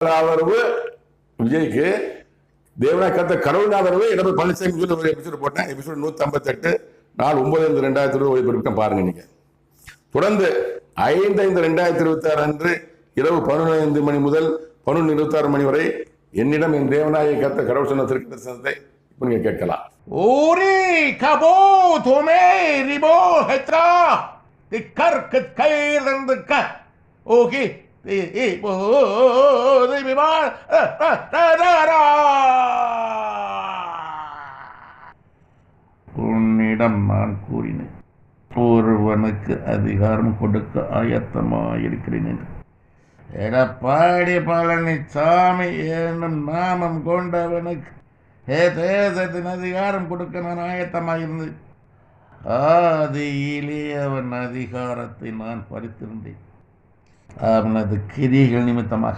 ஆதரவு விஜய்க்கு, தேவனா கத்த கடவுள் ஆதரவு எடப்பாடி பழனிசாமி சொல்லி ஒரு எபிசோடு போட்டேன். எபிசோடு 158 நாள் 9/5/2020 ஒளிபரப்பு பாருங்க. நீங்க தொடர்ந்து 5/5/2026 அன்று இரவு 11 மணி முதல் 11:26 மணி வரை என்னிடம் என் தேவனாயை கத்த கடவுள் சொன்ன திருக்கு தரிசனத்தை இப்ப நீங்க கேட்கலாம். ஓரி கபோ தோமே ரிபோ ஹெத்ரா திக்கர்க்கு கைரந்துக்க ஓகே உன்னிடம் நான் கூறினேன், ஒருவனுக்கு அதிகாரம் கொடுக்க ஆயத்தமாயிருக்கிறேன் என்று. எடப்பாடி பழனிசாமி என்னும் நாமம் கொண்டவனுக்கு தேசத்தின் அதிகாரம் கொடுக்க நான் ஆயத்தமாயிருந்தேன். ஆதியிலே அவன் அதிகாரத்தை நான் பறித்திருந்தேன். அவனது கிரிகள் நிமித்தமாக